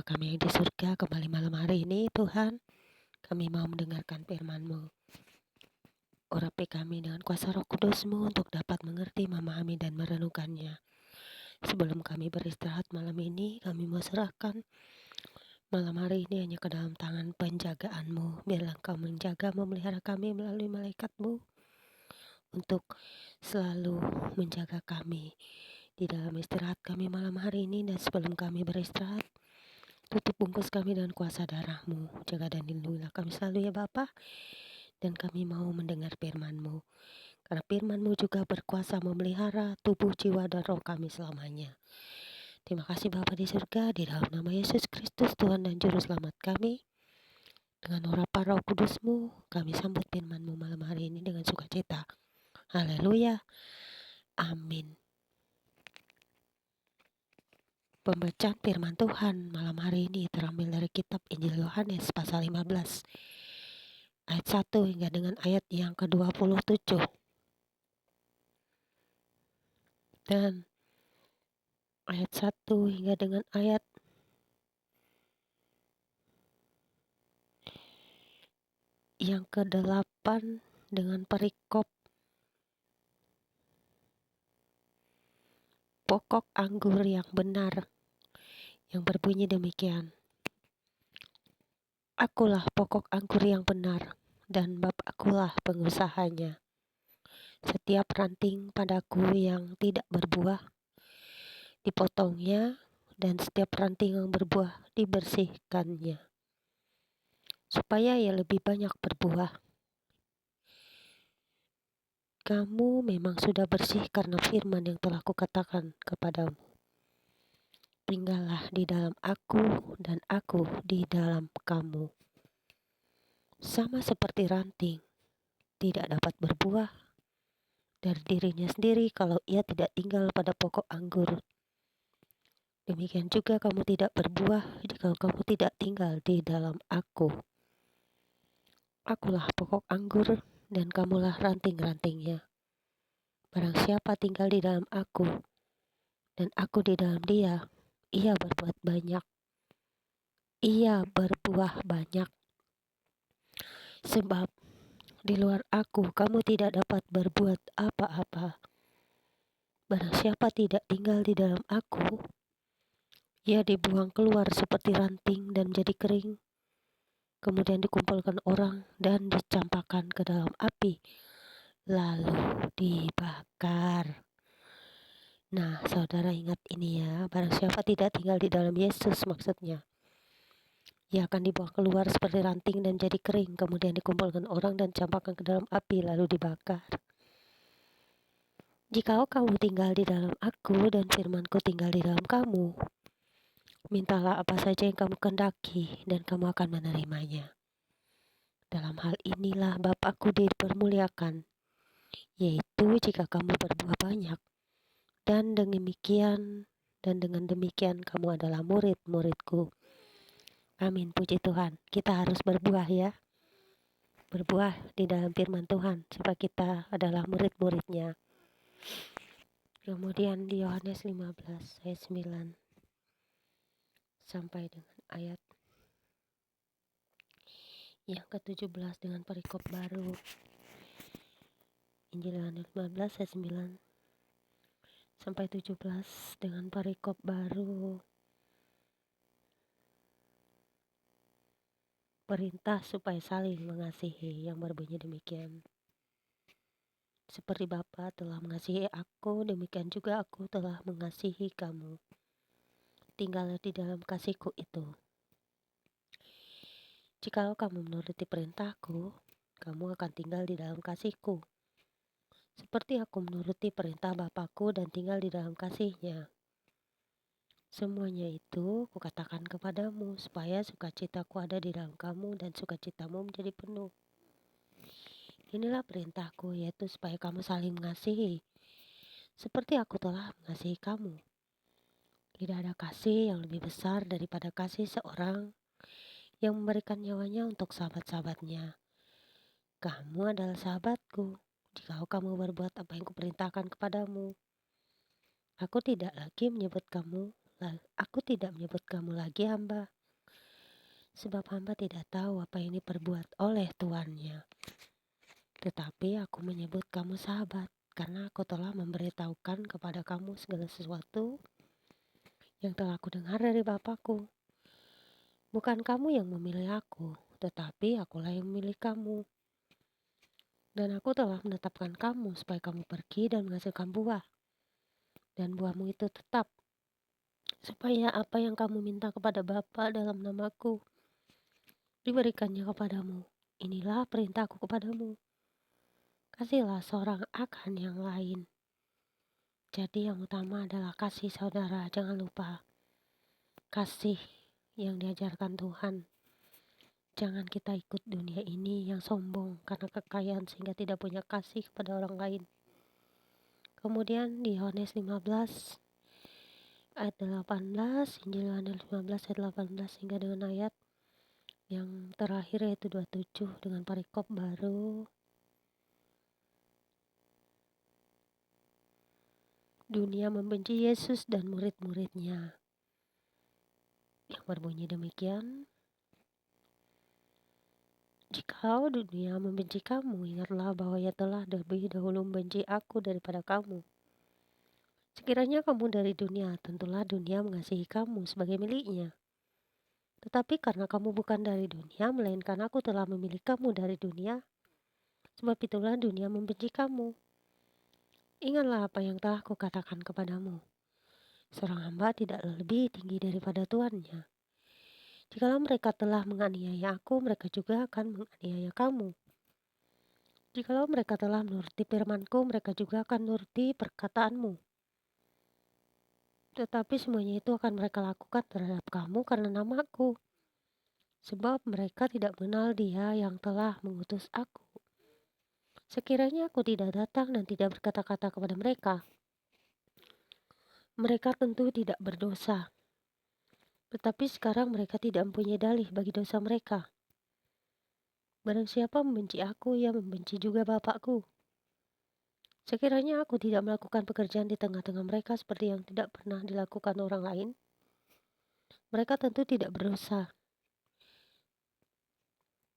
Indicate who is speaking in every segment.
Speaker 1: Bapa kami yang di surga, kembali malam hari ini Tuhan, kami mau mendengarkan firman-Mu. Urapi kami dengan kuasa Roh Kudus-Mu untuk dapat mengerti, memahami, dan merenungkannya. Sebelum kami beristirahat malam ini, kami mau serahkan malam hari ini hanya ke dalam tangan penjagaan-Mu. Biarlah Engkau menjaga, memelihara kami melalui malaikat-Mu untuk selalu menjaga kami di dalam istirahat kami malam hari ini. Dan sebelum kami beristirahat, tutup bungkus kami dengan kuasa darah-Mu. Jaga dan lindungilah kami selalu ya Bapa. Dan kami mau mendengar firman-Mu. Karena firman-Mu juga berkuasa memelihara tubuh, jiwa, dan roh kami selamanya. Terima kasih Bapa di surga, di dalam nama Yesus Kristus Tuhan dan Juru Selamat kami. Dengan urapan Roh Kudus-Mu, kami sambut firman-Mu malam hari ini dengan sukacita. Haleluya. Amin. Pembacaan firman Tuhan malam hari ini terambil dari kitab Injil Yohanes pasal 15 ayat 1 hingga dengan ayat yang ke-27. Dan ayat 1 hingga dengan ayat yang ke-8 dengan perikop pokok anggur yang benar yang berbunyi demikian. Akulah pokok anggur yang benar dan Bapakkulah pengusahanya. Setiap ranting padaku yang tidak berbuah dipotongnya, dan setiap ranting yang berbuah dibersihkannya, supaya ia lebih banyak berbuah. Kamu memang sudah bersih karena firman yang telah kukatakan kepadamu. Tinggallah di dalam aku dan aku di dalam kamu. Sama seperti ranting tidak dapat berbuah dari dirinya sendiri kalau ia tidak tinggal pada pokok anggur. Demikian juga kamu tidak berbuah jika kamu tidak tinggal di dalam aku. Akulah pokok anggur dan kamulah ranting-rantingnya. Barang siapa tinggal di dalam aku dan aku di dalam dia, ia berbuat banyak. Ia berbuah banyak. Sebab di luar aku kamu tidak dapat berbuat apa-apa. Barang siapa tidak tinggal di dalam aku, ia dibuang keluar seperti ranting dan jadi kering. Kemudian dikumpulkan orang dan dicampakkan ke dalam api, lalu dibakar. Nah, saudara ingat ini ya, barang siapa tidak tinggal di dalam Yesus maksudnya, ia akan dibuang keluar seperti ranting dan jadi kering, kemudian dikumpulkan orang dan dicampakkan ke dalam api, lalu dibakar. Jikalau kamu tinggal di dalam aku dan firman-Ku tinggal di dalam kamu, mintalah apa saja yang kamu kehendaki dan kamu akan menerimanya. Dalam hal inilah Bapakku dipermuliakan, yaitu jika kamu berbuah banyak, dan dengan demikian kamu adalah murid-muridku. Amin, puji Tuhan. Kita harus berbuah ya. Berbuah di dalam firman Tuhan supaya kita adalah murid-muridnya. Kemudian di Yohanes 15 ayat 9 sampai dengan ayat yang ke-17 dengan perikop baru. Injil Yohanes 15 ayat 9 sampai 17 dengan perikop baru. Perintah supaya saling mengasihi yang berbunyi demikian. Seperti Bapa telah mengasihi aku, demikian juga aku telah mengasihi kamu. Tinggallah di dalam kasihku itu. Jikalau kamu menuruti perintahku, kamu akan tinggal di dalam kasihku. Seperti aku menuruti perintah Bapakku dan tinggal di dalam kasihnya. Semuanya itu kukatakan kepadamu, supaya sukacitaku ada di dalam kamu dan sukacitamu menjadi penuh. Inilah perintahku, yaitu supaya kamu saling mengasihi, seperti aku telah mengasihi kamu. Tidak ada kasih yang lebih besar daripada kasih seorang yang memberikan nyawanya untuk sahabat-sahabatnya. Kamu adalah sahabatku, jika kamu berbuat apa yang kuperintahkan kepadamu. Aku tidak lagi menyebut kamu Aku tidak menyebut kamu lagi hamba, sebab hamba tidak tahu apa yang diperbuat oleh tuannya. Tetapi aku menyebut kamu sahabat, karena aku telah memberitahukan kepada kamu segala sesuatu yang telah aku dengar dari Bapakku. Bukan kamu yang memilih aku, tetapi akulah yang memilih kamu. Dan aku telah menetapkan kamu supaya kamu pergi dan menghasilkan buah. Dan buahmu itu tetap, supaya apa yang kamu minta kepada Bapa dalam namaku, diberikannya kepadamu. Inilah perintahku kepadamu. Kasihlah seorang akan yang lain. Jadi yang utama adalah kasih saudara, jangan lupa. Kasih yang diajarkan Tuhan. Jangan kita ikut dunia ini yang sombong karena kekayaan sehingga tidak punya kasih kepada orang lain. Kemudian di Yohanes 15 ayat 18, Injil Yohanes 15 ayat 18 hingga dengan ayat yang terakhir yaitu 27 dengan parikop baru. Dunia membenci Yesus dan murid-muridnya. Yang berbunyi demikian. Jikalau dunia membenci kamu, ingatlah bahwa ia telah lebih dahulu membenci aku daripada kamu. Sekiranya kamu dari dunia, tentulah dunia mengasihi kamu sebagai miliknya. Tetapi karena kamu bukan dari dunia, melainkan aku telah memilih kamu dari dunia, sebab itulah dunia membenci kamu. Ingatlah apa yang telah kukatakan kepadamu. Seorang hamba tidak lebih tinggi daripada tuannya. Jikalau mereka telah menganiaya aku, mereka juga akan menganiaya kamu. Jikalau mereka telah menuruti firmanku, mereka juga akan menuruti perkataanmu. Tetapi semuanya itu akan mereka lakukan terhadap kamu karena namaku. Sebab mereka tidak mengenal Dia yang telah mengutus aku. Sekiranya aku tidak datang dan tidak berkata-kata kepada mereka, mereka tentu tidak berdosa. Tetapi sekarang mereka tidak mempunyai dalih bagi dosa mereka. Barang siapa membenci aku, ia membenci juga Bapakku. Sekiranya aku tidak melakukan pekerjaan di tengah-tengah mereka seperti yang tidak pernah dilakukan orang lain, mereka tentu tidak berdosa.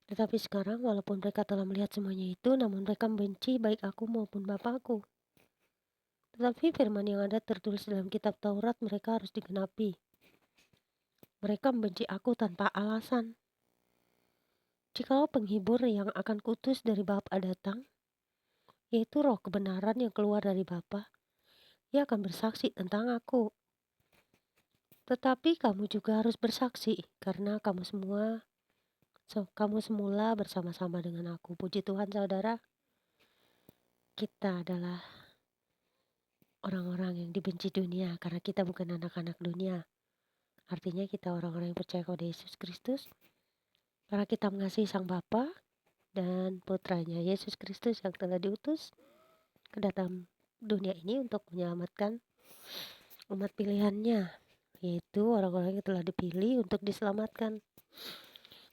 Speaker 1: Tetapi sekarang walaupun mereka telah melihat semuanya itu, namun mereka membenci baik aku maupun Bapakku. Tetapi firman yang ada tertulis dalam kitab Taurat mereka harus digenapi. Mereka membenci aku tanpa alasan. Jikalau penghibur yang akan kutus dari Bapa datang, yaitu roh kebenaran yang keluar dari Bapa, ia akan bersaksi tentang aku. Tetapi kamu juga harus bersaksi, karena kamu semula bersama-sama dengan aku. Puji Tuhan saudara, kita adalah orang-orang yang dibenci dunia karena kita bukan anak-anak dunia. Artinya kita orang-orang yang percaya kepada Yesus Kristus, karena kita mengasihi Sang Bapa dan putranya Yesus Kristus yang telah diutus ke dalam dunia ini untuk menyelamatkan umat pilihannya, yaitu orang-orang yang telah dipilih untuk diselamatkan.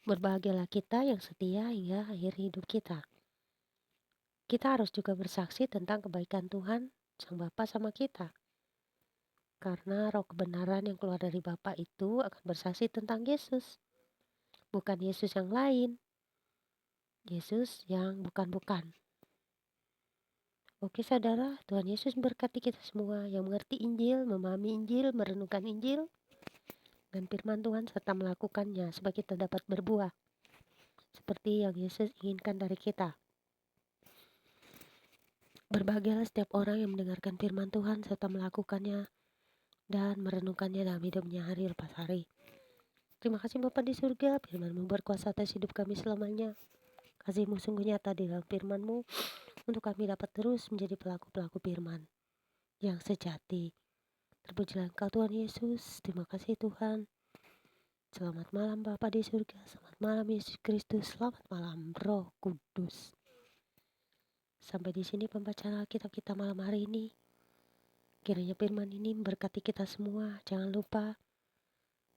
Speaker 1: Berbahagialah kita yang setia hingga akhir hidup kita. Kita harus juga bersaksi tentang kebaikan Tuhan Sang Bapa sama kita. Karena roh kebenaran yang keluar dari Bapa itu akan bersaksi tentang Yesus. Bukan Yesus yang lain. Yesus yang bukan-bukan. Oke saudara, Tuhan Yesus memberkati kita semua yang mengerti Injil, memahami Injil, merenungkan Injil, dan firman Tuhan serta melakukannya supaya kita dapat berbuah. Seperti yang Yesus inginkan dari kita. Berbahagialah setiap orang yang mendengarkan firman Tuhan serta melakukannya dan merenungkannya dalam hidupnya hari lepas hari. Terima kasih Bapa di surga, firman-Mu berkuasa atas hidup kami selamanya. Kasih-Mu sungguh nyata di dalam firman-Mu untuk kami dapat terus menjadi pelaku-pelaku firman yang sejati. Terpujilah Engkau Tuhan Yesus. Terima kasih Tuhan. Selamat malam Bapa di surga. Selamat malam Yesus Kristus. Selamat malam Roh Kudus. Sampai di sini pembacaan Alkitab kita malam hari ini. Kiranya firman ini memberkati kita semua. Jangan lupa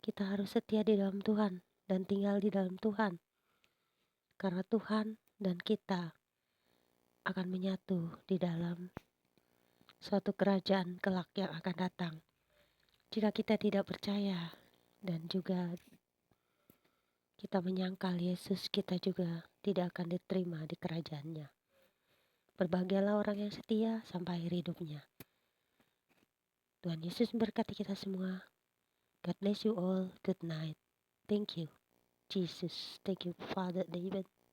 Speaker 1: kita harus setia di dalam Tuhan dan tinggal di dalam Tuhan. Karena Tuhan dan kita akan menyatu di dalam suatu kerajaan kelak yang akan datang. Jika kita tidak percaya dan juga kita menyangkal Yesus, kita juga tidak akan diterima di kerajaannya. Berbahagialah orang yang setia sampai akhir hidupnya. Tuhan Yesus memberkati kita semua. God bless you all. Good night. Thank you, Jesus. Thank you, Father David.